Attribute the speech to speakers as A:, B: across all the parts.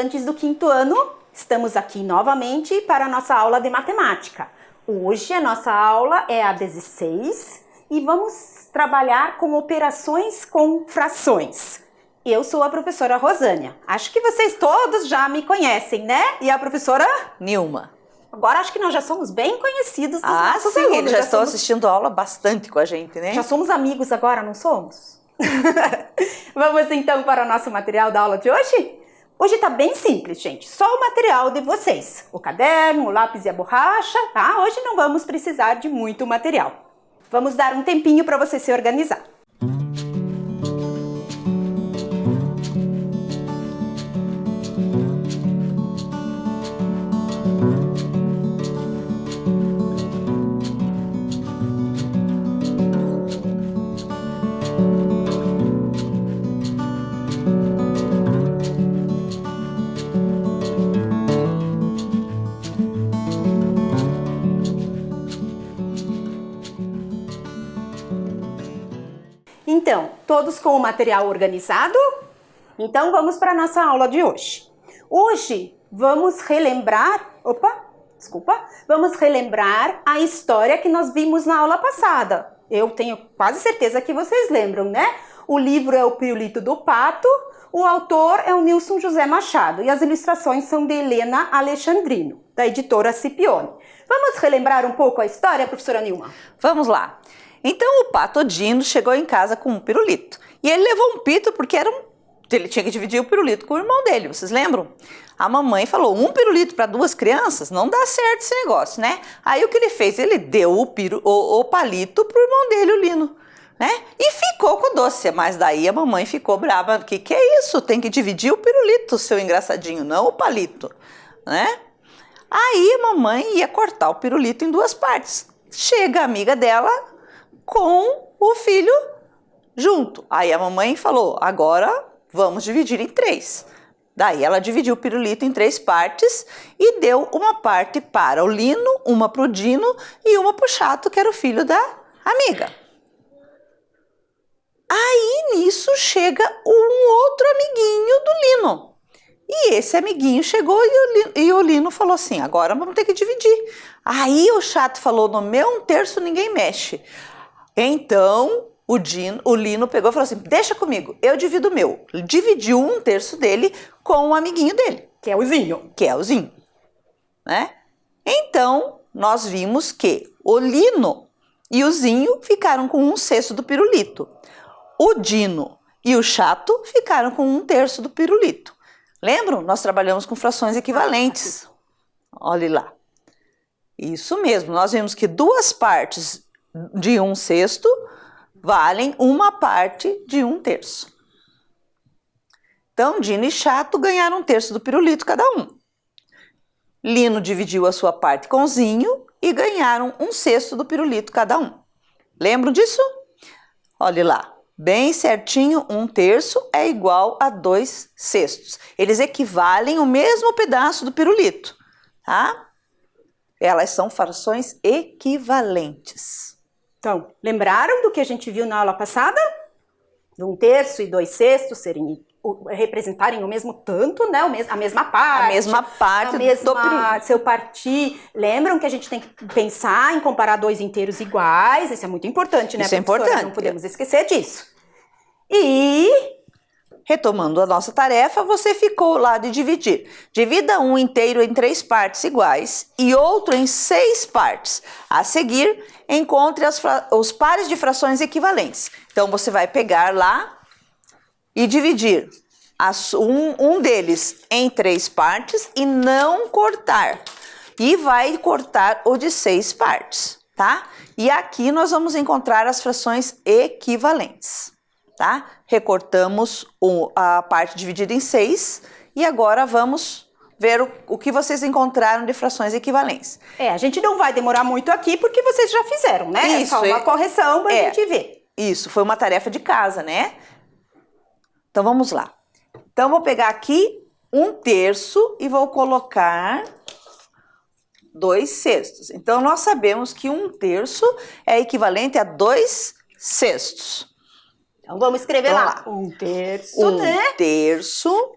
A: estudantes do quinto ano, estamos aqui novamente para a nossa aula de matemática. Hoje a nossa aula é a 16 e vamos trabalhar com operações com frações. Eu sou a professora Rosânia. Acho que vocês todos já me conhecem, né? E a professora?
B: Nilma.
A: Agora acho que nós já somos bem conhecidos dos nossos
B: sim,
A: alunos.
B: eles já estão assistindo a aula bastante com a gente, né?
A: Já somos amigos agora, não somos? Vamos então para o nosso material da aula de hoje? Hoje tá bem simples, gente. Só o material de vocês. O caderno, o lápis e a borracha, tá? Hoje não vamos precisar de muito material. Vamos dar um tempinho para você se organizar. Então, todos com o material organizado? Então, vamos para a nossa aula de hoje. Hoje, vamos relembrar a história que nós vimos na aula passada. Eu tenho quase certeza que vocês lembram, né? O livro é O Pirulito do Pato, o autor é o Nilson José Machado e as ilustrações são de Helena Alexandrino, da editora Scipione. Vamos relembrar um pouco a história, professora Nilma?
B: Vamos lá. Então o Pato Dino chegou em casa com um pirulito. E ele levou um pito porque ele tinha que dividir o pirulito com o irmão dele, vocês lembram? A mamãe falou, um pirulito para duas crianças? Não dá certo esse negócio, né? Aí o que ele fez? Ele deu o palito pro irmão dele, o Lino, né? E ficou com o doce. Mas daí a mamãe ficou brava. Que é isso? Tem que dividir o pirulito, seu engraçadinho, não o palito, né? Aí a mamãe ia cortar o pirulito em duas partes. Chega a amiga dela com o filho junto. Aí a mamãe falou, agora vamos dividir em três. Daí ela dividiu o pirulito em três partes e deu uma parte para o Lino, uma para o Dino e uma para o Chato, que era o filho da amiga. Aí nisso chega um outro amiguinho do Lino. E esse amiguinho chegou e o Lino falou assim, agora vamos ter que dividir. Aí o Chato falou, no meu 1/3 ninguém mexe. Então, o Lino pegou e falou assim, deixa comigo, eu divido o meu. Dividiu 1/3 dele com o amiguinho dele.
A: Que é o Zinho.
B: Né? Então, nós vimos que o Lino e o Zinho ficaram com 1/6 do pirulito. O Dino e o Chato ficaram com 1/3 do pirulito. Lembram? Nós trabalhamos com frações equivalentes. Olhe lá. Isso mesmo, nós vimos que duas partes de 1/6 valem uma parte de 1/3. Então, Dino e Chato ganharam 1/3 do pirulito cada um. Lino dividiu a sua parte com Zinho e ganharam 1/6 do pirulito cada um. Lembram disso? Olhe lá, bem certinho, 1/3 é igual a 2/6. Eles equivalem ao mesmo pedaço do pirulito, tá? Elas são frações equivalentes.
A: Então, lembraram do que a gente viu na aula passada? Do 1/3 e 2/6 representarem o mesmo tanto, né? A mesma parte.
B: A mesma parte
A: do pirulito. Se eu partir, lembram que a gente tem que pensar em comparar 2 inteiros iguais? Isso é muito importante, né?
B: Isso é importante.
A: Não podemos esquecer disso. E...
B: retomando a nossa tarefa, você ficou lá de dividir. Divida um inteiro em 3 partes iguais e outro em 6 partes. A seguir, encontre os pares de frações equivalentes. Então, você vai pegar lá e dividir um deles em 3 partes e não cortar. E vai cortar o de 6 partes, tá? E aqui nós vamos encontrar as frações equivalentes. Tá? Recortamos a parte dividida em 6 e agora vamos ver o que vocês encontraram de frações equivalentes.
A: A gente não vai demorar muito aqui porque vocês já fizeram, né?
B: Isso,
A: é só uma correção para a gente ver.
B: Isso, foi uma tarefa de casa, né? Então vamos lá. Então vou pegar aqui 1/3 e vou colocar 2/6. Então nós sabemos que 1/3 é equivalente a 2/6.
A: Então vamos escrever
B: Vamos
A: lá.
B: lá.
A: 1/3, né?
B: 1/3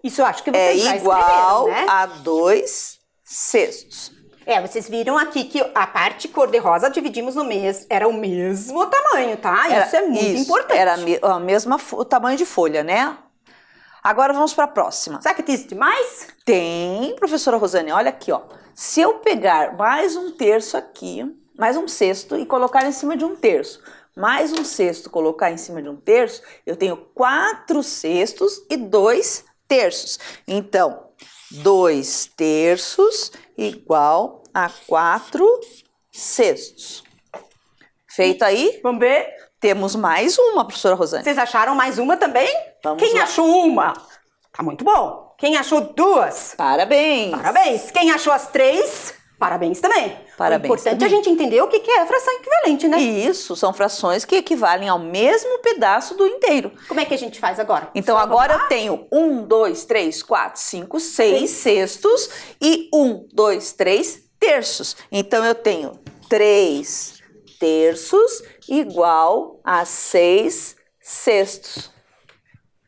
A: Isso eu acho que
B: é
A: vocês já
B: igual
A: escreveram, né?
B: a 2/6.
A: Vocês viram aqui que a parte cor-de-rosa dividimos no mesmo, era o mesmo tamanho, tá? Isso é muito importante.
B: Era o tamanho de folha, né? Agora vamos para a próxima.
A: Será que tem isso demais?
B: Tem, professora Rosane, olha aqui, ó. Se eu pegar mais 1/3 aqui, mais 1/6 e colocar em cima de 1/3, mais 1/6 colocar em cima de 1/3, eu tenho 4/6 e 2/3. Então, 2/3 igual a 4/6. Feito aí?
A: Vamos ver.
B: Temos mais uma, professora Rosane.
A: Vocês acharam mais uma também?
B: Vamos
A: Quem
B: lá.
A: achou uma? Tá muito bom. Quem achou 2?
B: Parabéns!
A: Parabéns. Quem achou as 3? Parabéns também.
B: Parabéns
A: O importante
B: também.
A: é a gente entender o que é a fração equivalente, né?
B: Isso, são frações que equivalem ao mesmo pedaço do inteiro.
A: Como é que a gente faz agora?
B: Então agora eu tenho 1, 2, 3, 4, 5, 6 sextos e 1, 2, 3 terços. Então eu tenho 3/3 igual a 6/6.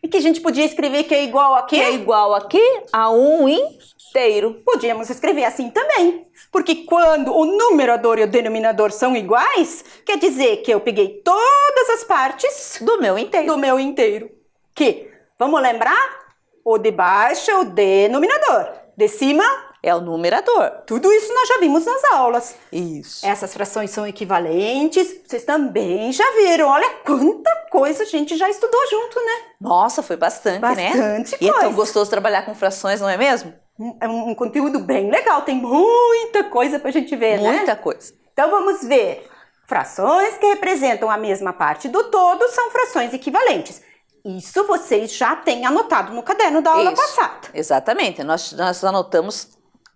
A: E que a gente podia escrever que é igual a quê?
B: Que é igual aqui a 1 inteiro.
A: Podíamos escrever assim também. Porque quando o numerador e o denominador são iguais, quer dizer que eu peguei todas as partes
B: Do meu inteiro.
A: do meu inteiro. Que, vamos lembrar? O de baixo é o denominador. De cima,
B: É o numerador.
A: tudo isso nós já vimos nas aulas.
B: Isso.
A: Essas frações são equivalentes, vocês também já viram. Olha quanta coisa a gente já estudou junto, né?
B: Nossa, foi bastante, né?
A: Bastante
B: E é tão
A: coisa.
B: gostoso trabalhar com frações, não é mesmo?
A: É um conteúdo bem legal, tem muita coisa pra gente ver, né?
B: Muita coisa.
A: Então vamos ver. Frações que representam a mesma parte do todo são frações equivalentes. Isso vocês já têm anotado no caderno da aula
B: Isso.
A: passada.
B: Exatamente. Nós anotamos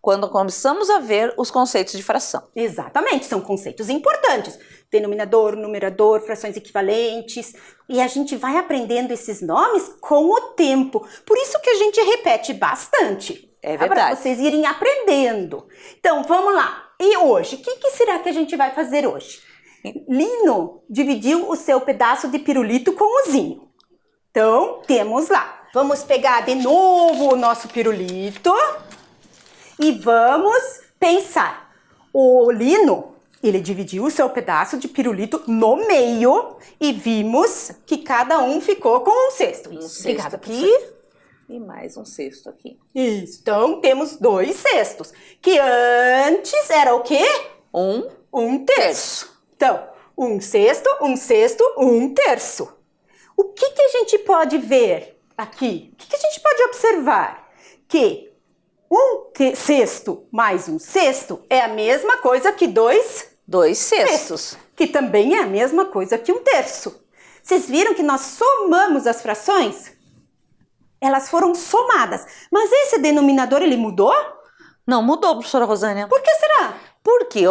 B: quando começamos a ver os conceitos de fração.
A: Exatamente, são conceitos importantes. Denominador, numerador, frações equivalentes. E a gente vai aprendendo esses nomes com o tempo. Por isso que a gente repete bastante.
B: É
A: Para
B: verdade.
A: vocês irem aprendendo. Então, vamos lá. E hoje? O que será que a gente vai fazer hoje? Lino dividiu o seu pedaço de pirulito com o Zinho. Então, temos lá. Vamos pegar de novo o nosso pirulito e vamos pensar. O Lino, ele dividiu o seu pedaço de pirulito no meio e vimos que cada um ficou com um cesto. Isso, obrigada,
B: aqui e mais 1/6 aqui.
A: Isso, então temos 2 cestos, que antes era o quê? 1/3. Então, 1/6, 1/6, 1/3. O que a gente pode ver aqui? O que a gente pode observar? Que 1/6 mais 1/6 é a mesma coisa que
B: 2/6.
A: que também é a mesma coisa que 1/3. Vocês viram que nós somamos as frações? Elas foram somadas. Mas esse denominador, ele mudou?
B: Não mudou, professora Rosânia.
A: Por que será?
B: Porque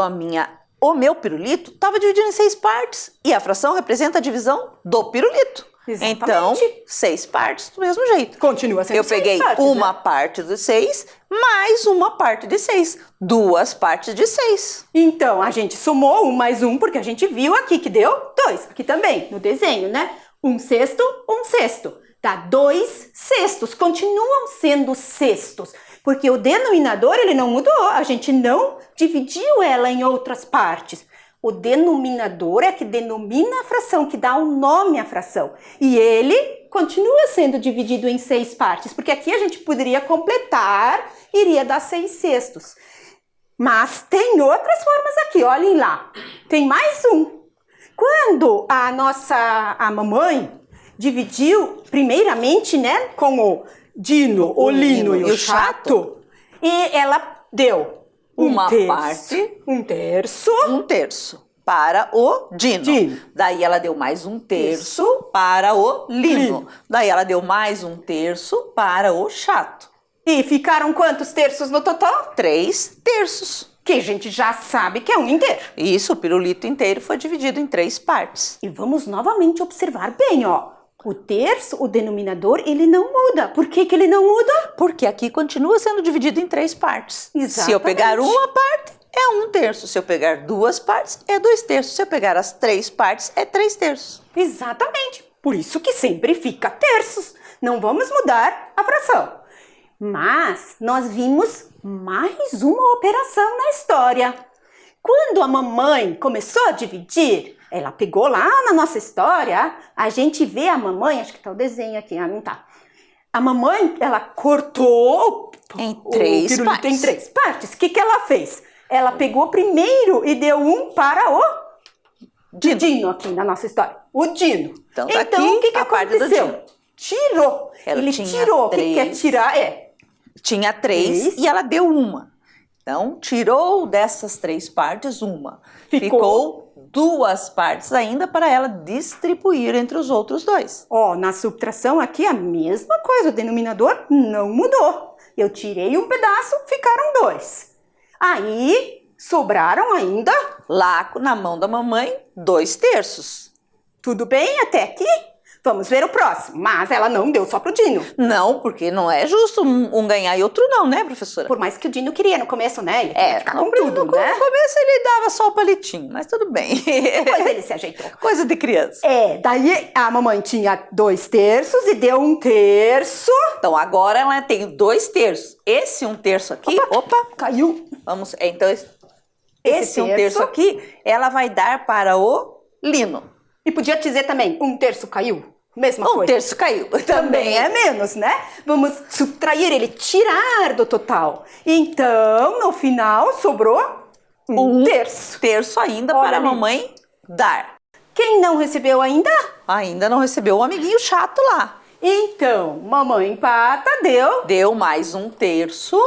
B: o meu pirulito estava dividido em 6 partes e a fração representa a divisão do pirulito.
A: Exatamente.
B: Então, 6 partes do mesmo jeito.
A: Continua sendo
B: Eu
A: 6
B: peguei
A: partes,
B: uma
A: né?
B: parte de 6 mais uma parte de 6. 2 partes de 6.
A: Então, a gente somou 1 mais 1, porque a gente viu aqui que deu 2. Aqui também, no desenho, né? 1/6, 1/6. Dá 2/6. Continuam sendo cestos. Porque o denominador, ele não mudou. A gente não dividiu ela em outras partes. O denominador é que denomina a fração, que dá o nome à fração. E ele continua sendo dividido em 6 partes. Porque aqui a gente poderia completar, iria dar 6/6. Mas tem outras formas aqui, olhem lá. Tem mais um. Quando a mamãe dividiu primeiramente, né, com o Dino, o Lino e o Chato, e ela deu
B: Uma
A: 1/3,
B: parte.
A: 1/3,
B: 1/3 para o Dino.
A: Dino.
B: Daí ela deu mais 1/3 para o Lino.
A: Lino.
B: Daí ela deu mais 1/3 para o Chato.
A: e ficaram quantos terços no total?
B: 3/3.
A: Que a gente já sabe que é um inteiro.
B: Isso, o pirulito inteiro foi dividido em 3 partes.
A: E vamos novamente observar bem, ó. O terço, o denominador, ele não muda. Por que ele não muda?
B: Porque aqui continua sendo dividido em 3 partes. Se eu pegar
A: Exatamente.
B: uma parte, é 1/3. Se eu pegar 2 partes, é 2/3. Se eu pegar as 3 partes, é 3/3.
A: Exatamente. Por isso que sempre fica terços. Não vamos mudar a fração. Mas nós vimos mais uma operação na história. Quando a mamãe começou a dividir, ela pegou lá na nossa história, a gente vê a mamãe, acho que tá o desenho aqui, não tá. A mamãe, ela cortou
B: em três
A: pirulito em 3 partes. O que ela fez? Ela pegou primeiro e deu um para o Dino aqui na nossa história. O Dino.
B: Então,
A: o que aconteceu? Tirou. Ele tirou. O que é tirar?
B: Tinha 3 e ela deu uma. Então, tirou dessas 3 partes uma. Ficou 2 partes ainda para ela distribuir entre os outros 2.
A: Na subtração aqui a mesma coisa. O denominador não mudou. Eu tirei um pedaço, ficaram 2. Aí, sobraram ainda...
B: Lá na mão da mamãe, 2 terços.
A: Tudo bem até aqui? Vamos ver o próximo. Mas ela não deu só pro Dino.
B: Não, porque não é justo um ganhar e outro não, né, professora?
A: Por mais que o Dino queria no começo, né? Ele queria ficar com tudo, né?
B: No começo ele dava só o palitinho, mas tudo bem.
A: Depois ele se ajeitou.
B: Coisa de criança.
A: Daí a mamãe tinha 2 terços e deu 1 terço.
B: Então agora ela tem 2 terços. Esse 1 terço aqui, opa,
A: caiu.
B: Vamos, então esse 1 terço aqui, ela vai dar para o Lino.
A: E podia dizer também, 1 terço caiu. Mesma coisa.
B: 1 terço caiu.
A: Também é menos, né? Vamos subtrair ele, tirar do total. Então, no final, sobrou 1 terço.
B: Terço ainda para a mamãe dar.
A: Quem não recebeu ainda?
B: Ainda não recebeu o amiguinho chato lá.
A: Então, mamãe empata,
B: Deu mais 1 terço.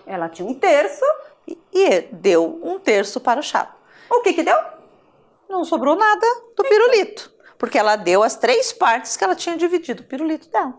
A: Ela tinha 1 terço.
B: E deu 1 terço para o chato.
A: O que deu?
B: Não sobrou nada do pirulito. Porque ela deu as 3 partes que ela tinha dividido o pirulito dela.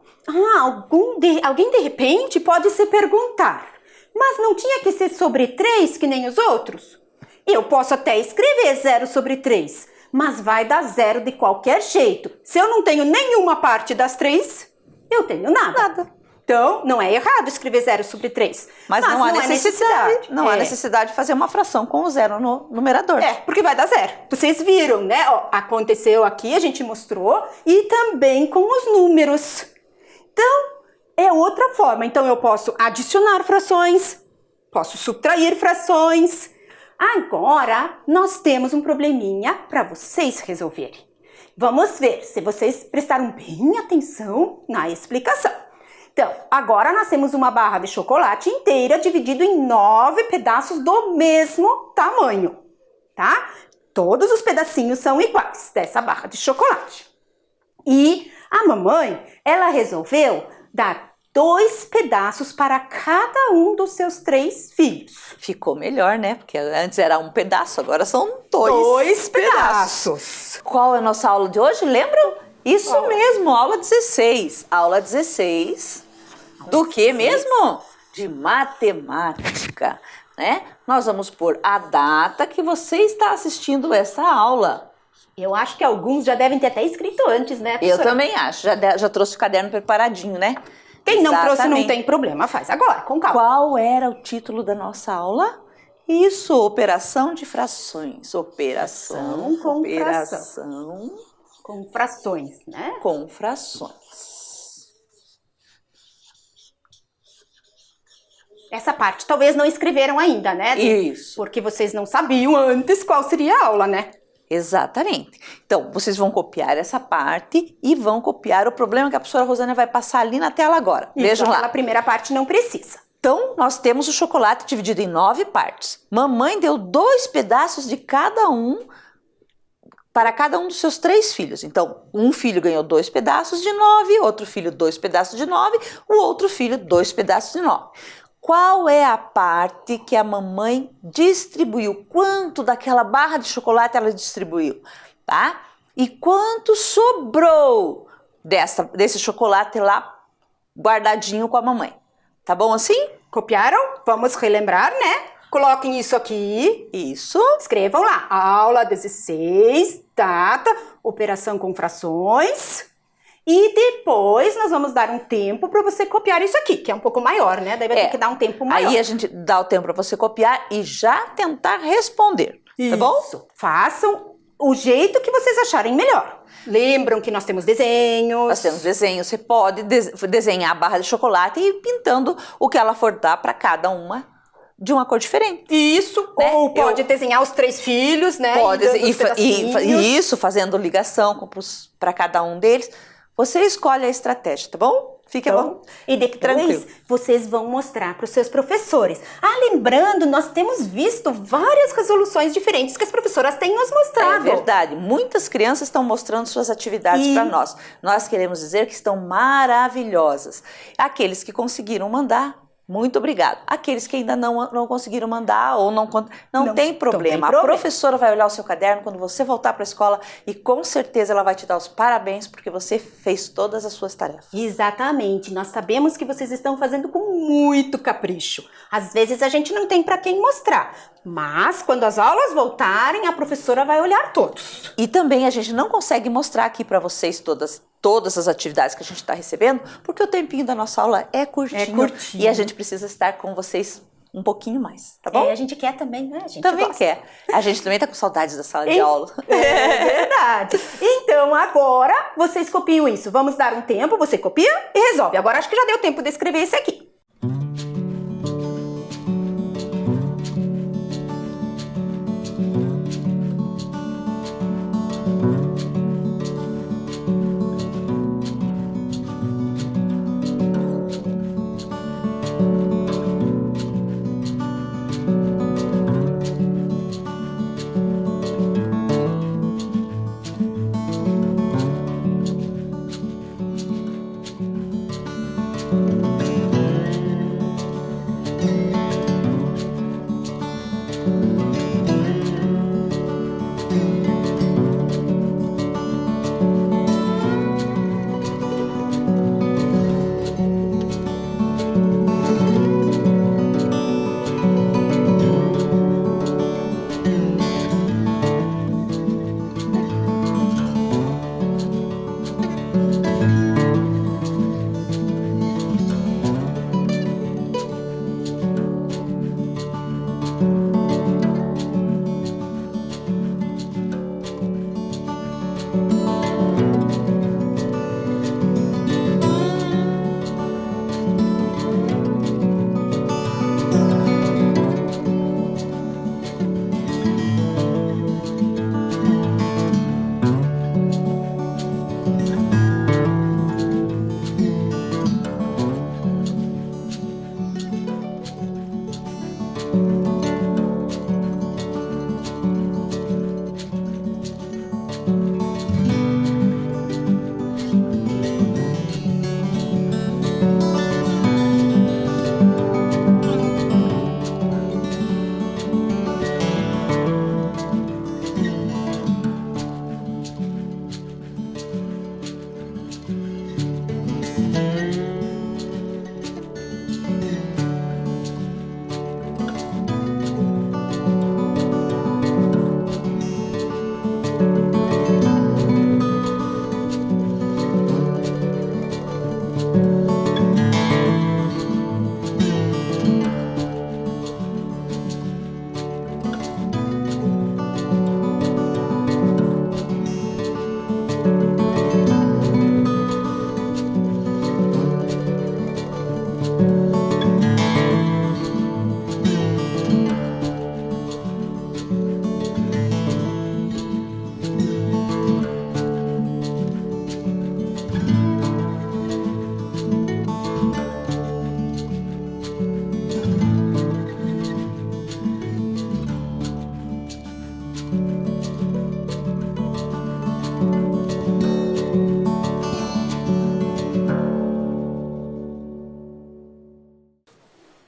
A: Alguém de repente pode se perguntar, mas não tinha que ser sobre 3 que nem os outros? Eu posso até escrever 0 sobre 3, mas vai dar 0 de qualquer jeito. Se eu não tenho nenhuma parte das 3, eu tenho nada. Então, não é errado escrever 0 sobre 3.
B: Mas não há necessidade. Não há necessidade de fazer uma fração com o 0 no numerador.
A: Porque vai dar 0. Vocês viram, né? Aconteceu aqui, a gente mostrou. E também com os números. Então, é outra forma. Então, eu posso adicionar frações. Posso subtrair frações. Agora, nós temos um probleminha para vocês resolverem. Vamos ver se vocês prestaram bem atenção na explicação. Então, agora nós temos uma barra de chocolate inteira dividida em 9 pedaços do mesmo tamanho, tá? Todos os pedacinhos são iguais dessa barra de chocolate. E a mamãe, ela resolveu dar 2 pedaços para cada um dos seus 3 filhos.
B: Ficou melhor, né? Porque antes era 1 pedaço, agora são 2
A: 2 pedaços.
B: Qual é a nossa aula de hoje, lembram? Isso mesmo, aula 16. Aula 16... Do que mesmo? De matemática, né? Nós vamos pôr a data que você está assistindo essa aula.
A: Eu acho que alguns já devem ter até escrito antes, né, professora?
B: Eu também acho, já trouxe o caderno preparadinho, né?
A: Quem não trouxe não tem problema, faz agora, com calma.
B: Qual era o título da nossa aula? Isso, operação de frações. Operação com
A: frações, né?
B: Com frações.
A: Essa parte talvez não escreveram ainda, né?
B: Isso.
A: Porque vocês não sabiam antes qual seria a aula, né?
B: Exatamente. Então, vocês vão copiar essa parte e vão copiar o problema que a professora Rosânia vai passar ali na tela agora. Vejam lá.
A: A primeira parte não precisa.
B: Então, nós temos o chocolate dividido em 9 partes. Mamãe deu 2 pedaços de cada um para cada um dos seus 3 filhos. Então, um filho ganhou 2 pedaços de 9, outro filho 2 pedaços de 9, o outro filho 2 pedaços de 9. Qual é a parte que a mamãe distribuiu? Quanto daquela barra de chocolate ela distribuiu, tá? E quanto sobrou desse chocolate lá guardadinho com a mamãe? Tá bom assim?
A: Copiaram? Vamos relembrar, né? Coloquem isso aqui.
B: Isso.
A: Escrevam lá. Aula 16, data, operação com frações. E depois nós vamos dar um tempo para você copiar isso aqui, que é um pouco maior, né? Daí vai ter que dar um tempo maior.
B: Aí a gente dá o tempo para você copiar e já tentar responder, tá bom?
A: Isso. Façam o jeito que vocês acharem melhor. Lembram que nós temos desenhos.
B: Nós temos desenhos, você pode desenhar a barra de chocolate e ir pintando o que ela for dar para cada uma de uma cor diferente.
A: Isso, né? Ou pode desenhar os 3 filhos, né?
B: Pode, isso, fazendo ligação para cada um deles. Você escolhe a estratégia, tá bom? Fique bom.
A: E depois tranquilo. Vocês vão mostrar para os seus professores. Lembrando, nós temos visto várias resoluções diferentes que as professoras têm nos mostrado.
B: É verdade. Muitas crianças estão mostrando suas atividades para nós. Nós queremos dizer que estão maravilhosas. Aqueles que conseguiram mandar, muito obrigado. Aqueles que ainda não conseguiram mandar ou não tem problema. A professora vai olhar o seu caderno quando você voltar para a escola e com certeza ela vai te dar os parabéns porque você fez todas as suas tarefas.
A: Exatamente. Nós sabemos que vocês estão fazendo com muito capricho. Às vezes a gente não tem para quem mostrar, mas quando as aulas voltarem, a professora vai olhar todos.
B: E também a gente não consegue mostrar aqui para vocês todas as atividades que a gente está recebendo, porque o tempinho da nossa aula é curtinho. E a gente precisa estar com vocês um pouquinho mais, tá bom?
A: A gente quer também, né? A gente
B: também
A: gosta.
B: Quer. A gente também tá com saudades da sala de aula.
A: É verdade. Então agora vocês copiam isso. Vamos dar um tempo, você copia e resolve. Agora acho que já deu tempo de escrever esse aqui.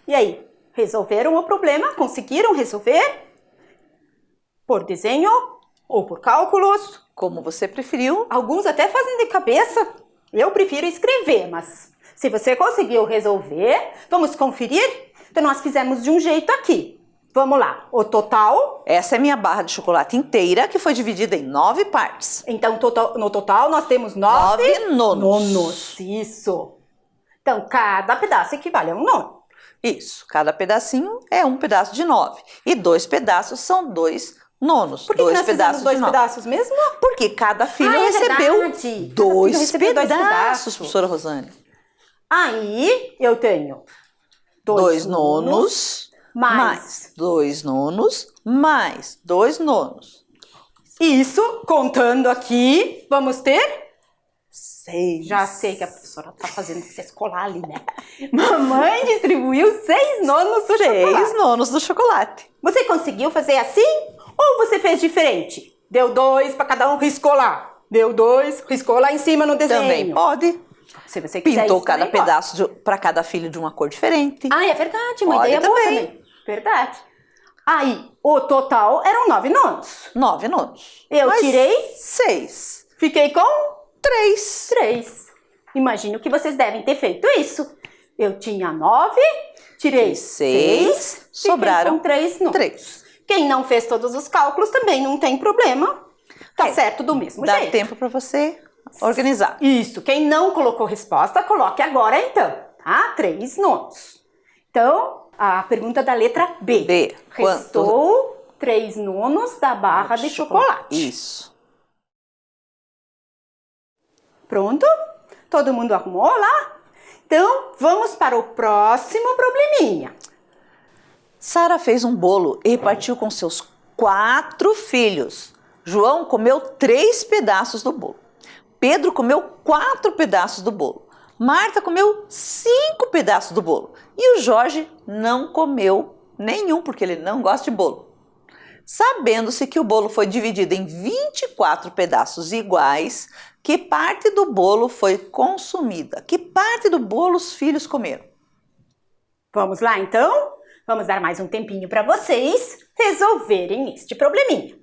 A: E aí, resolveram o problema? Conseguiram resolver? Por desenho ou por cálculos?
B: Como você preferiu.
A: Alguns até fazem de cabeça. Eu prefiro escrever, mas se você conseguiu resolver, vamos conferir? Então nós fizemos de um jeito aqui. Vamos lá, o total...
B: Essa é minha barra de chocolate inteira, que foi dividida em 9 partes.
A: Então no total nós temos 9
B: nonos.
A: Isso. Então cada pedaço equivale a um nono.
B: Isso, cada pedacinho é um pedaço de 9. E 2 pedaços são 2 nonos.
A: Por que
B: Dois
A: nós fizemos
B: pedaços
A: dois
B: de 9.
A: pedaços mesmo?
B: Porque cada filho
A: Ah, é
B: recebeu
A: verdade. Cada filho
B: dois
A: recebeu dois
B: pedaços,
A: pedaços.
B: professora Rosane.
A: Aí eu tenho
B: 2 nonos,
A: mais
B: 2 nonos, mais 2 nonos.
A: isso, contando aqui, vamos ter?
B: 6.
A: Já sei que a professora tá fazendo vocês colar ali, né? Mamãe distribuiu 6 nonos do
B: 6
A: chocolate.
B: nonos do chocolate.
A: Você conseguiu fazer assim? Ou você fez diferente? Deu 2 para cada um, riscou lá. Deu 2, riscou lá em cima no desenho.
B: Também pode.
A: Se você quiser
B: Pintou
A: isso,
B: cada
A: também pode.
B: pedaço para cada filho de uma cor diferente.
A: Ah, é verdade, uma
B: Pode
A: ideia boa
B: também.
A: também. Verdade. Aí, o total eram 9 nonos.
B: 9 nonos.
A: Eu
B: Mas
A: tirei,
B: 6.
A: fiquei com
B: 3.
A: 3. Imagino que vocês devem ter feito isso. Eu tinha 9, tirei 6,
B: sobraram
A: com 3 nonos.
B: 3.
A: Quem não fez todos os cálculos também não tem problema. Tá certo do mesmo
B: Dá
A: jeito.
B: tempo para você organizar.
A: Isso. Quem não colocou resposta, coloque agora então. Tá? 3 nonos. Então, a pergunta da letra B.
B: B.
A: Restou 3 nonos da barra de chocolate.
B: Isso.
A: Pronto? Todo mundo arrumou lá? Então, vamos para o próximo probleminha.
B: Sara fez um bolo e repartiu com seus 4 filhos. João comeu 3 pedaços do bolo. Pedro comeu 4 pedaços do bolo. Marta comeu 5 pedaços do bolo. E o Jorge não comeu nenhum, porque ele não gosta de bolo. Sabendo-se que o bolo foi dividido em 24 pedaços iguais, que parte do bolo foi consumida? Que parte do bolo os filhos comeram?
A: Vamos lá então? Vamos dar mais um tempinho para vocês resolverem este probleminha.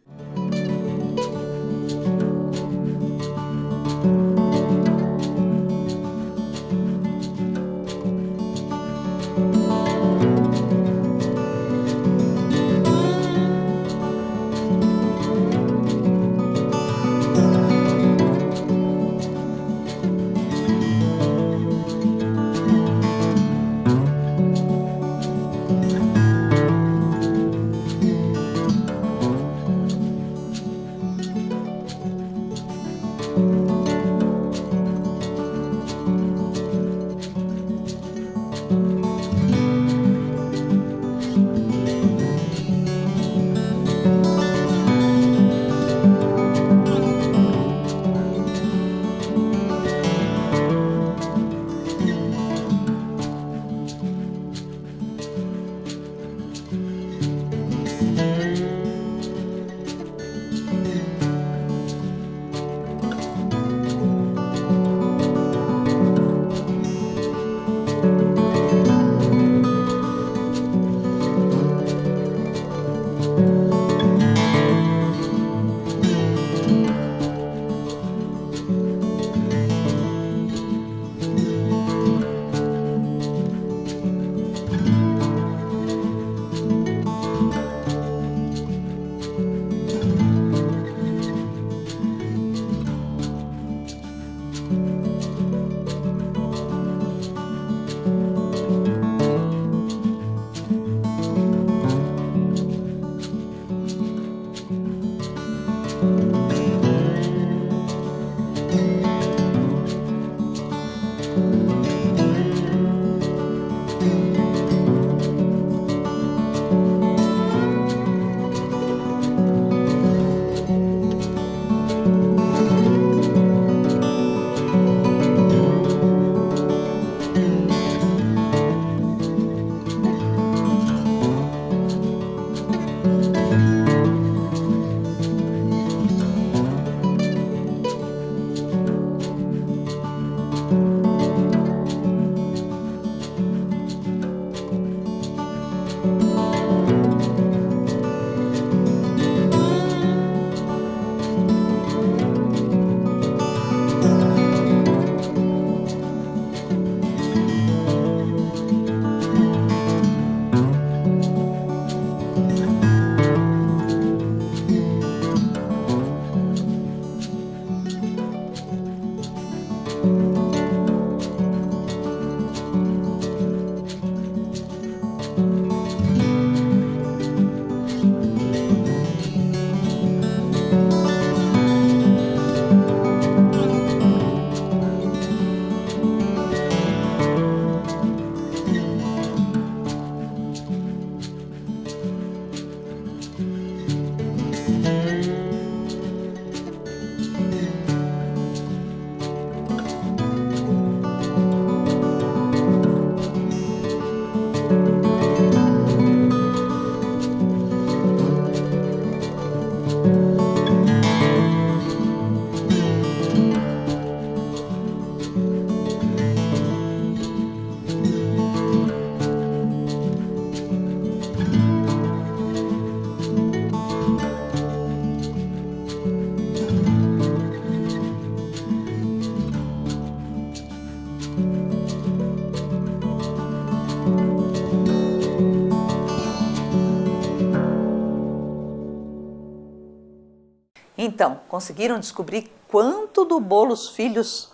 B: Então, conseguiram descobrir quanto do bolo os filhos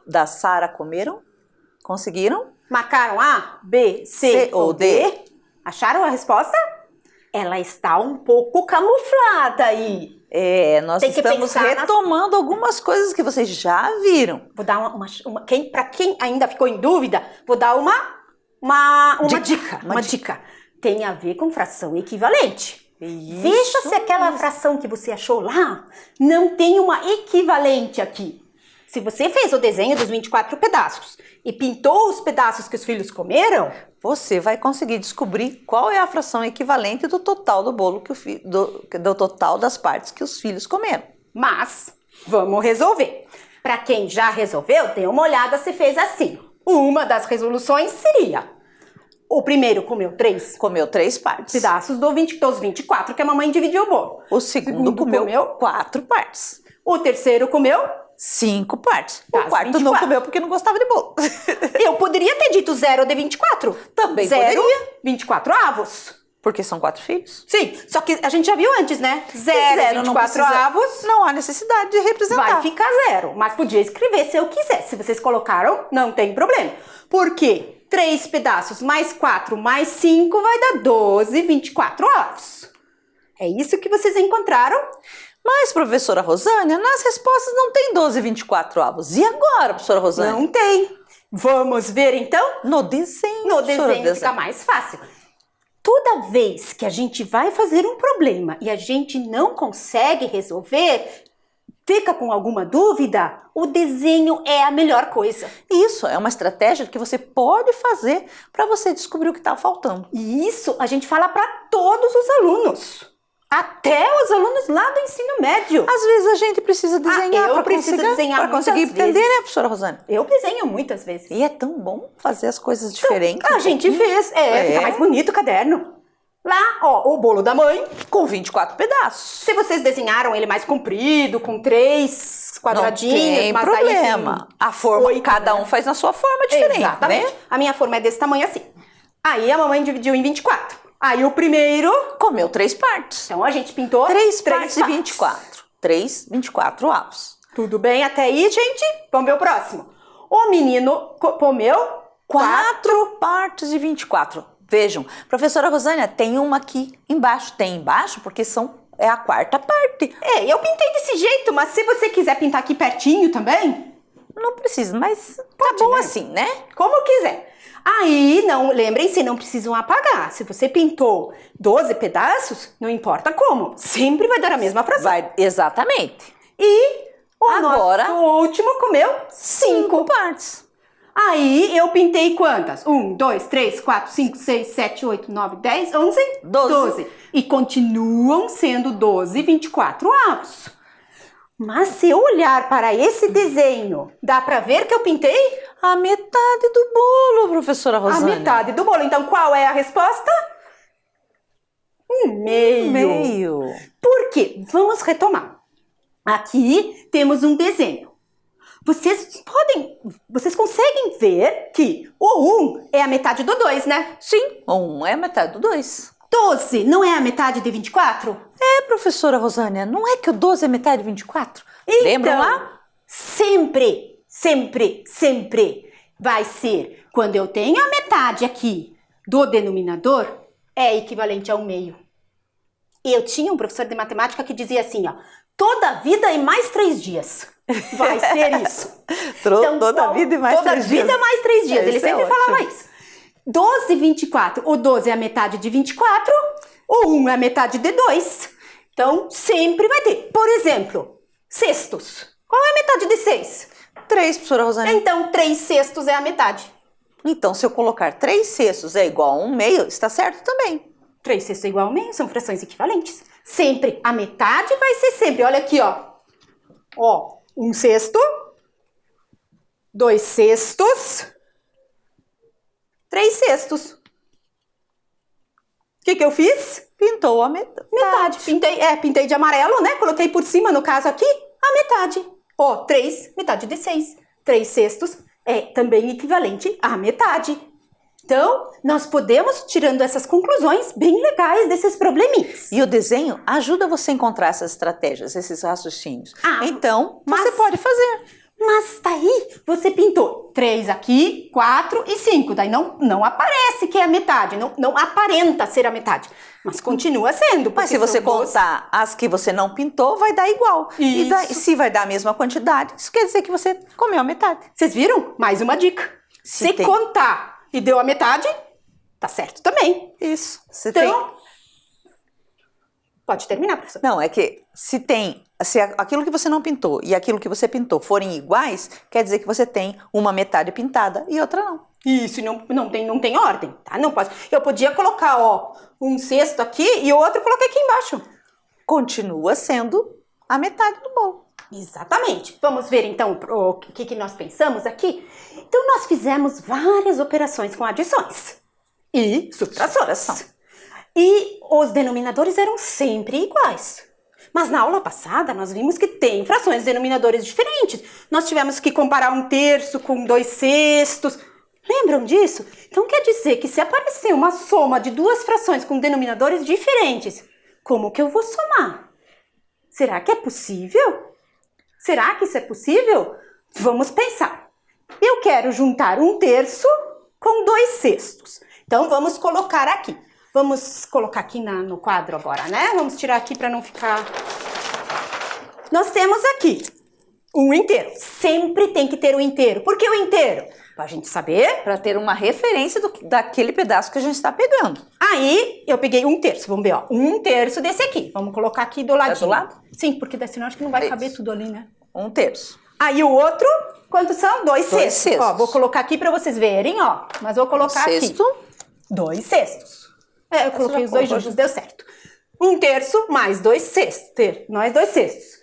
B: da Sara comeram? Conseguiram?
A: Marcaram A, B, C ou D? Acharam a resposta? Ela está um pouco camuflada aí.
B: Nós
A: Tem que
B: estamos
A: pensar
B: retomando algumas coisas que vocês já viram.
A: Vou dar para quem ainda ficou em dúvida, vou dar uma dica. Tem a ver com fração equivalente.
B: Isso
A: Veja se aquela fração que você achou lá não tem uma equivalente aqui. Se você fez o desenho dos 24 pedaços e pintou os pedaços que os filhos comeram,
B: você vai conseguir descobrir qual é a fração equivalente do total do bolo, do total das partes que os filhos comeram.
A: Mas vamos resolver. Para quem já resolveu, dê uma olhada se fez assim. Uma das resoluções seria: o primeiro comeu 3
B: partes.
A: pedaços dos 24 que a mamãe dividiu o bolo.
B: O segundo comeu 4 partes.
A: O terceiro comeu
B: 5 partes. O
A: Das
B: quarto
A: 24.
B: não comeu porque não gostava de bolo.
A: Eu poderia ter dito 0 de 24.
B: Também
A: 0,
B: poderia.
A: 24 avos.
B: Porque são 4 filhos.
A: Sim, só que a gente já viu antes, né? 0, 24 avos.
B: Não há necessidade de representar.
A: Vai ficar 0. Mas podia escrever se eu quiser. Se vocês colocaram, não tem problema. Por quê? 3 pedaços mais 4 mais 5 vai dar 12, 24 avos. É isso que vocês encontraram?
B: Mas, professora Rosânia, nas respostas não tem 12 e 24 avos. E agora, professora Rosânia?
A: Não tem. Vamos ver então?
B: No desenho.
A: No desenho fica mais fácil. Toda vez que a gente vai fazer um problema e a gente não consegue resolver, fica com alguma dúvida, o desenho é a melhor coisa.
B: Isso é uma estratégia que você pode fazer para você descobrir o que está faltando.
A: E isso a gente fala para todos os alunos. Até os alunos lá do ensino médio.
B: Às vezes a gente precisa desenhar para conseguir entender, né, professora Rosânia?
A: Eu desenho muitas vezes.
B: E é tão bom fazer as coisas diferentes.
A: A gente fez. Fica mais bonito o caderno. Lá, ó, o bolo da mãe.
B: Com 24 pedaços.
A: Se vocês desenharam ele mais comprido, com 3 quadradinhos,
B: não tem
A: mas
B: problema.
A: Aí
B: a forma,
A: 8,
B: cada um faz na sua forma diferente,
A: exatamente.
B: né?
A: A minha forma é desse tamanho assim. Aí a mamãe dividiu em 24. Aí o primeiro
B: comeu 3 partes.
A: Então a gente pintou
B: 3 partes de 24. 3, 24 avos.
A: Tudo bem até aí, gente? Vamos ver o próximo. O menino comeu
B: 4 partes de 24. Vejam, professora Rosânia, tem uma aqui embaixo. Tem embaixo porque é a quarta parte.
A: Eu pintei desse jeito, mas se você quiser pintar aqui pertinho também...
B: Não precisa, mas tá bom, né? Assim, né?
A: Como quiser. Aí, lembrem-se, não precisam apagar. Se você pintou 12 pedaços, não importa como, sempre vai dar a mesma fração.
B: Exatamente.
A: E
B: agora,
A: nosso último comeu 5
B: partes.
A: Aí, eu pintei quantas? 1, 2, 3, 4, 5, 6, 7, 8, 9, 10, 11, 12. E continuam sendo 12, 24 avos. Mas se eu olhar para esse desenho, dá para ver que eu pintei
B: a metade do bolo, professora Rosânia.
A: A metade do bolo. Então, qual é a resposta? 1/2.
B: 1/2.
A: Por quê? Vamos retomar. Aqui temos um desenho. Vocês conseguem ver que o 1 é a metade do 2, né?
B: Sim, o 1 é a metade do 2.
A: 12 não é a metade de 24?
B: Professora Rosânia, não é que o 12 é metade de 24?
A: Então,
B: lembram lá?
A: Sempre vai ser, quando eu tenho a metade aqui do denominador, é equivalente a 1/2. Eu tinha um professor de matemática que dizia assim, ó, toda vida e mais 3 dias. Vai ser isso.
B: Então, toda vida e mais 3 dias.
A: Toda vida mais 3 dias. Ele sempre falava isso. 12 e 24. O 12 é a metade de 24. O 1 é a metade de 2. Então, sempre vai ter. Por exemplo, sextos. Qual é a metade de 6?
B: 3, professora Rosânia.
A: Então, 3 sextos é a metade.
B: Então, se eu colocar 3 sextos é igual a 1/2, está certo também.
A: 3 sextos é igual a 1/2, são frações equivalentes. Sempre. A metade vai ser sempre. Olha aqui, ó. Ó, 1 sexto. 2 sextos. 3 sextos. O que eu fiz?
B: Pintou a metade.
A: Pintei de amarelo, né? Coloquei por cima, no caso aqui, a metade. Ó, 3, metade de 6. 3 sextos é também equivalente à metade. Então, nós podemos, tirando essas conclusões bem legais desses probleminhas.
B: E o desenho ajuda você a encontrar essas estratégias, esses raciocínios. Então,
A: mas
B: você pode fazer.
A: Mas daí você pintou 3 aqui, 4 e 5. Daí não aparece que é a metade, não aparenta ser a metade. Mas continua sendo.
B: Mas se você contar as que você não pintou, vai dar igual. E se vai dar a mesma quantidade, isso quer dizer que você comeu a metade.
A: Vocês viram? Mais uma dica. Se contar e deu a metade, tá certo também.
B: Isso.
A: Pode terminar, professor.
B: Não, é que se aquilo que você não pintou e aquilo que você pintou forem iguais, quer dizer que você tem uma metade pintada e outra não.
A: Isso, não tem ordem, tá? Não pode. Eu podia colocar, um cesto aqui e o outro coloquei aqui embaixo.
B: Continua sendo a metade do bolo.
A: Exatamente. Vamos ver então o que nós pensamos aqui? Então nós fizemos várias operações com adições e subtrações. E os denominadores eram sempre iguais. Mas na aula passada nós vimos que tem frações denominadores diferentes. Nós tivemos que comparar 1/3 com 2/6. Lembram disso? Então quer dizer que se aparecer uma soma de duas frações com denominadores diferentes, como que eu vou somar? Será que é possível? Será que isso é possível? Vamos pensar. Eu quero juntar 1/3 com 2/6. Então vamos colocar aqui. Vamos colocar aqui no quadro agora, né? Vamos tirar aqui para não ficar... Nós temos aqui 1/2. Sempre tem que ter o inteiro. Por que o inteiro? Para a gente saber.
B: Para ter uma referência daquele pedaço que a gente está pegando.
A: Aí, eu peguei 1/3. Vamos ver, 1/3 desse aqui. Vamos colocar aqui do ladinho.
B: Tá do lado?
A: Sim, porque senão acho que não vai caber tudo ali, né?
B: 1/3.
A: Aí o outro, quantos são? 2/6. Vou colocar aqui para vocês verem, Mas vou colocar aqui. 2/6. Eu coloquei os dois juntos, deu certo. 1/3 mais 2/6. Mais 2/6.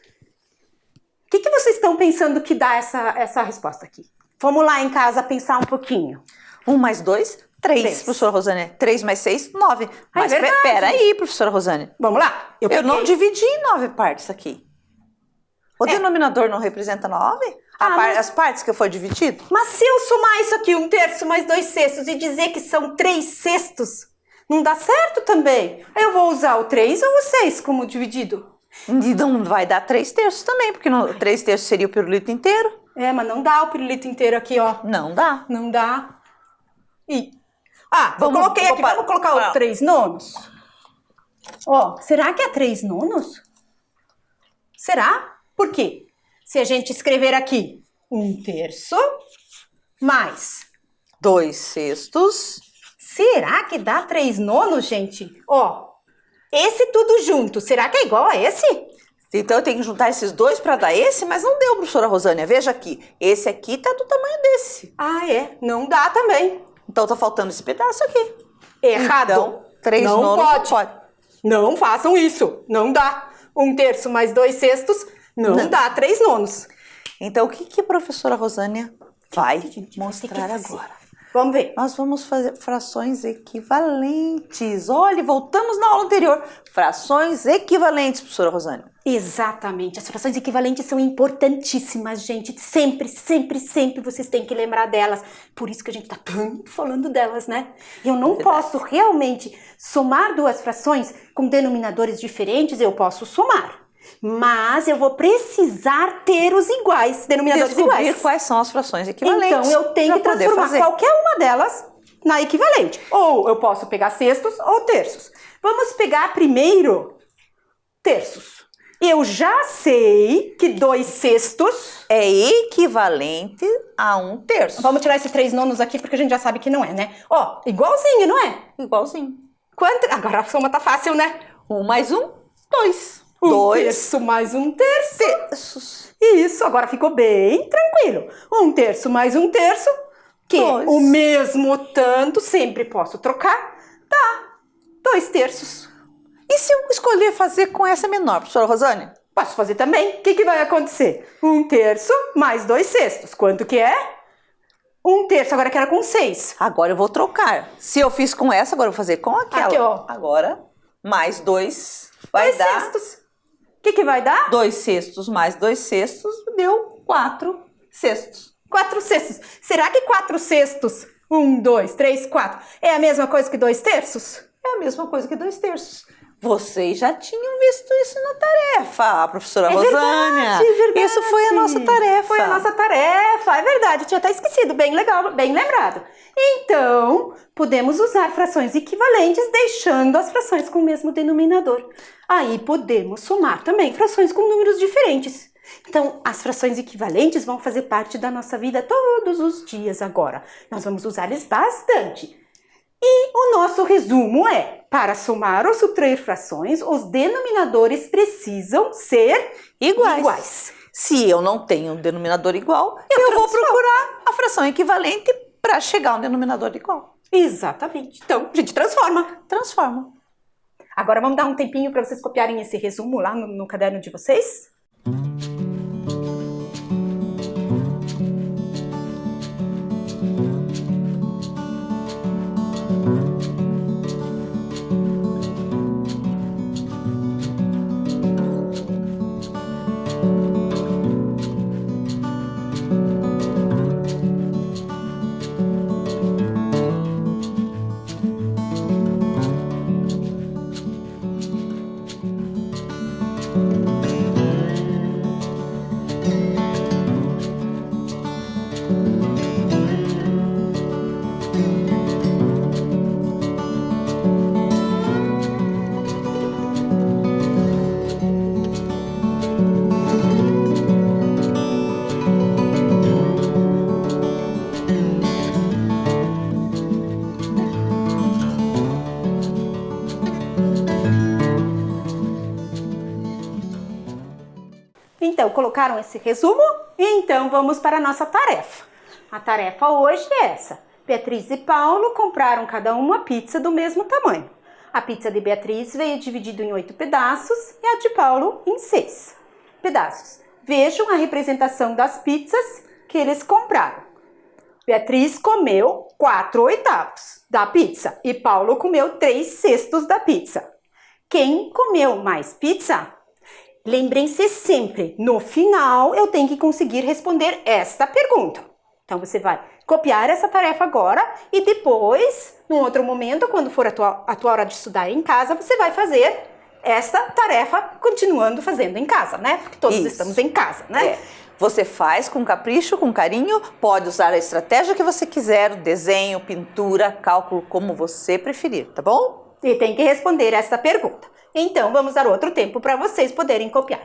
A: O que vocês estão pensando que dá essa resposta aqui? Vamos lá em casa pensar um pouquinho.
B: 1 mais 2, 3, professora Rosane. 3 mais 6, 9. Mas peraí, professora Rosane.
A: Vamos lá.
B: Eu não dividi em 9 partes aqui. O denominador não representa 9? As partes que foi dividido?
A: Mas se eu somar isso aqui, 1/3 mais 2/6 e dizer que são 3/6, não dá certo também. Eu vou usar o 3 ou o 6 como dividido?
B: E não vai dar 3/3 também, porque 3/3 seria o pirulito inteiro.
A: Mas não dá o pirulito inteiro aqui,
B: Não dá.
A: Não dá. Vamos colocar o 3/9. Será que é 3/9? Será? Por quê? Se a gente escrever aqui 1/3 mais
B: 2/6.
A: Será que dá 3/9, gente? Esse tudo junto, será que é igual a esse?
B: Então eu tenho que juntar esses dois para dar esse, mas não deu, professora Rosânia. Veja aqui, esse aqui tá do tamanho desse.
A: Não dá também.
B: Então tá faltando esse pedaço aqui.
A: Errado.
B: Então, 3/9 não pode.
A: Não façam isso, não dá. 1/3 mais 2/6 não dá 3/9.
B: Então o que a professora Rosânia vai mostrar agora?
A: Vamos ver.
B: Nós vamos fazer frações equivalentes. Olha, voltamos na aula anterior. Frações equivalentes, professora Rosânia.
A: Exatamente. As frações equivalentes são importantíssimas, gente. Sempre, sempre, sempre vocês têm que lembrar delas. Por isso que a gente tá tanto falando delas, né? Eu não posso realmente somar duas frações com denominadores diferentes. Eu posso somar. Mas eu vou precisar ter os iguais, denominadores iguais.
B: Quais são as frações equivalentes.
A: Então eu tenho que transformar qualquer uma delas na equivalente. Ou eu posso pegar sextos ou terços. Vamos pegar primeiro terços. Eu já sei que 2/6
B: é equivalente a 1/3.
A: Vamos tirar esse 3/9 aqui porque a gente já sabe que não é, né? Igualzinho, não é?
B: Igualzinho.
A: Agora a soma tá fácil, né?
B: 1 mais 1, 2.
A: 1/3 mais 1/3. Isso, agora ficou bem tranquilo. 1/3 mais 1/3, que o mesmo tanto, sempre posso trocar, dá 2/3.
B: E se eu escolher fazer com essa menor, professora Rosânia?
A: Posso fazer também. O que vai acontecer? 1/3 mais 2/6. Quanto que é? 1/3, agora que era com 6.
B: Agora eu vou trocar. Se eu fiz com essa, agora eu vou fazer com aquela.
A: Aqui,
B: Agora, mais 2 vai dar...
A: 2/6. O que vai dar?
B: 2/6 mais 2/6 deu 4/6.
A: 4/6. Será que 4/6 1, 2, 3, 4. É a mesma coisa que 2/3?
B: É a mesma coisa que 2/3. Vocês já tinham visto isso na tarefa, professora Rosânia.
A: É verdade.
B: Isso foi a nossa tarefa.
A: Foi a nossa tarefa, é verdade. Eu tinha até esquecido, bem legal, bem lembrado. Então, podemos usar frações equivalentes deixando as frações com o mesmo denominador. Aí podemos somar também frações com números diferentes. Então, as frações equivalentes vão fazer parte da nossa vida todos os dias agora. Nós vamos usá-las bastante. E o nosso resumo é, para somar ou subtrair frações, os denominadores precisam ser iguais.
B: Se eu não tenho um denominador igual, eu vou procurar a fração equivalente para chegar a um denominador igual.
A: Exatamente. Então, a gente transforma.
B: Transforma.
A: Agora vamos dar um tempinho para vocês copiarem esse resumo lá no caderno de vocês? Então, colocaram esse resumo? Então, vamos para a nossa tarefa. A tarefa hoje é essa. Beatriz e Paulo compraram cada um uma pizza do mesmo tamanho. A pizza de Beatriz veio dividida em 8 pedaços e a de Paulo em 6 pedaços. Vejam a representação das pizzas que eles compraram. Beatriz comeu 4/8 da pizza e Paulo comeu 3/6 da pizza. Quem comeu mais pizza? Lembrem-se sempre, no final eu tenho que conseguir responder esta pergunta. Então você vai copiar essa tarefa agora e depois, num outro momento, quando for a tua hora de estudar em casa, você vai fazer essa tarefa continuando fazendo em casa, né? Porque todos estamos em casa, né?
B: É. Você faz com capricho, com carinho, pode usar a estratégia que você quiser, desenho, pintura, cálculo, como você preferir, tá bom?
A: E tem que responder essa pergunta. Então, vamos dar outro tempo para vocês poderem copiar.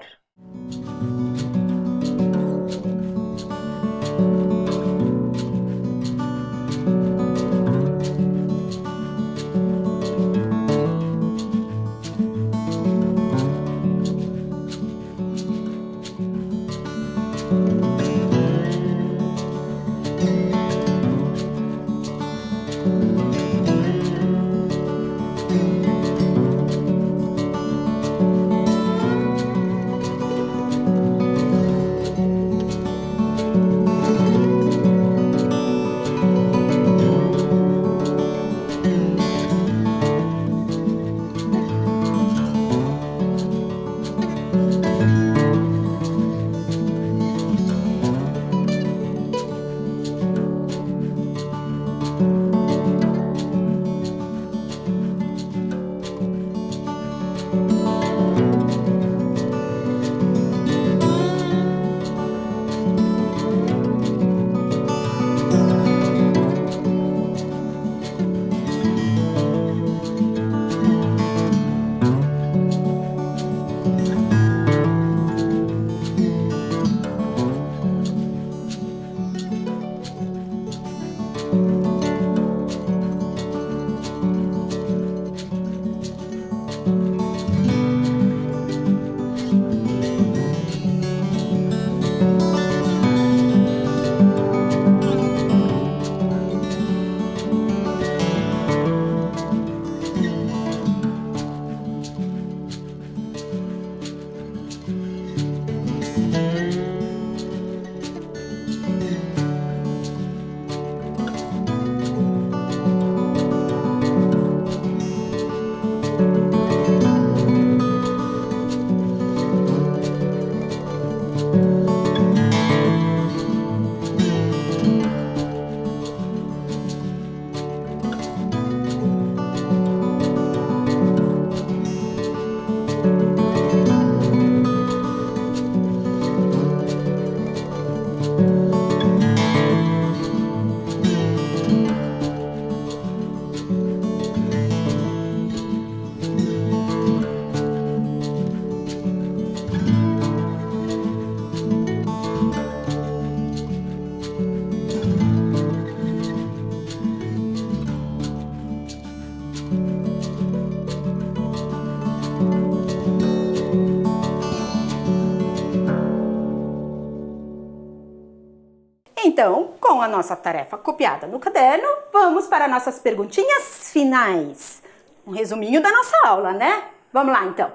A: Então, com a nossa tarefa copiada no caderno, vamos para nossas perguntinhas finais. Um resuminho da nossa aula, né? Vamos lá, então.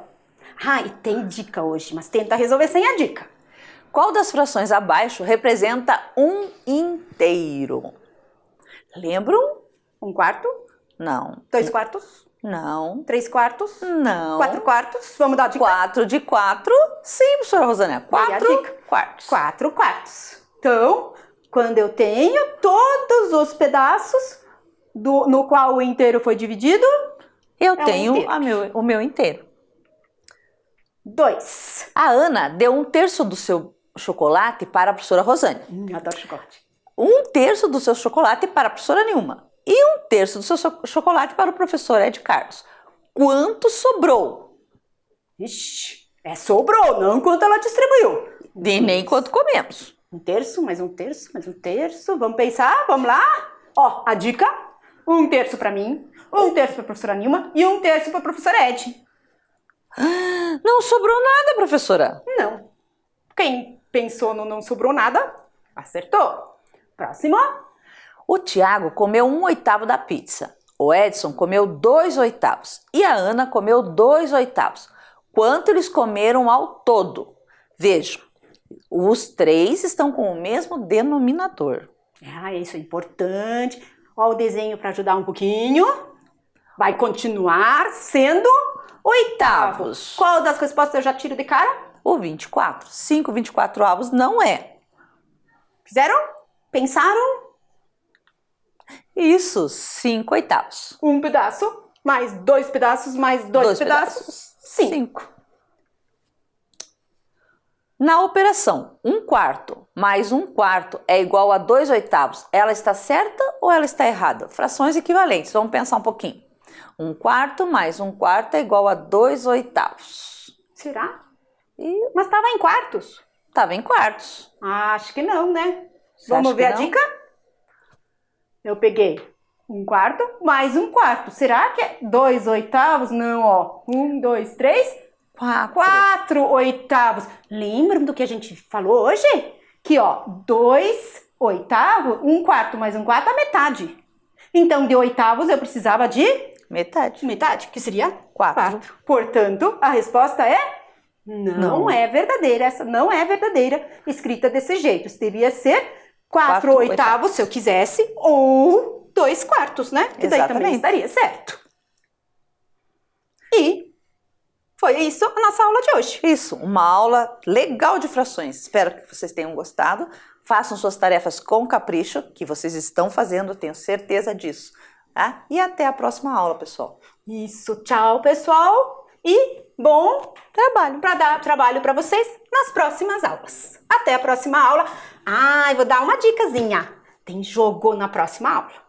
A: E tem dica hoje, mas tenta resolver sem a dica.
B: Qual das frações abaixo representa um inteiro? Lembram?
A: 1/4?
B: Não.
A: 2/4?
B: Não.
A: 3/4?
B: Não.
A: 4/4? Vamos dar a dica?
B: 4 de 4. Sim, professora Rosânia. 4 quartos.
A: 4/4. Então, quando eu tenho todos os pedaços no qual o inteiro foi dividido,
B: eu tenho o meu inteiro.
A: 2.
B: A Ana deu 1/3 do seu chocolate para a professora Rosânia.
A: Adoro chocolate.
B: 1/3 do seu chocolate para a professora Nilma. E 1/3 do seu chocolate para o professor Ed Carlos. Quanto sobrou?
A: Ixi, sobrou, não quanto ela distribuiu.
B: E nem quanto comemos.
A: 1/3, mais 1/3, mais 1/3. Vamos pensar, vamos lá? Ó, a dica: 1/3 para mim, 1/3 para a professora Nilma e 1/3 para a professora Ed.
B: Não sobrou nada, professora.
A: Não. Quem pensou no não sobrou nada, acertou. Próximo.
B: O Tiago comeu 1/8 da pizza. O Edson comeu 2/8. E a Ana comeu 2/8. Quanto eles comeram ao todo? Vejam, os 3 estão com o mesmo denominador.
A: Isso é importante. Ó, o desenho para ajudar um pouquinho. Vai continuar sendo oitavos. Qual das respostas eu já tiro de cara?
B: O 24. 5 24avos não é.
A: Fizeram? Pensaram?
B: Isso, 5/8.
A: 1 pedaço, mais 2 pedaços, mais 2 pedaços. 5.
B: Na operação 1/4 mais 1/4 é igual a 2/8, ela está certa ou ela está errada? Frações equivalentes, vamos pensar um pouquinho. 1/4 mais 1/4 é igual a 2/8.
A: Será? Mas estava em quartos.
B: Estava em quartos.
A: Acho que não, né? Vamos ver a dica? Eu peguei 1/4 mais 1/4. Será que é 2/8? Não, ó. 1, 2, 3... 4/8. Lembram do que a gente falou hoje? Que, ó, 2/8, 1/4 mais 1/4 é metade. Então, de oitavos eu precisava de...
B: Metade.
A: Metade, que seria
B: 4.
A: Portanto, a resposta é... Não é verdadeira. Essa não é verdadeira, escrita desse jeito. Isso devia ser 4/8, se eu quisesse, ou 2/4, né? Que daí também estaria certo. E... foi isso a nossa aula de hoje.
B: Isso, uma aula legal de frações. Espero que vocês tenham gostado. Façam suas tarefas com capricho, que vocês estão fazendo, tenho certeza disso. Tá? E até a próxima aula, pessoal.
A: Isso, tchau, pessoal. E bom trabalho, para dar trabalho para vocês nas próximas aulas. Até a próxima aula. Eu vou dar uma dicasinha. Tem jogo na próxima aula.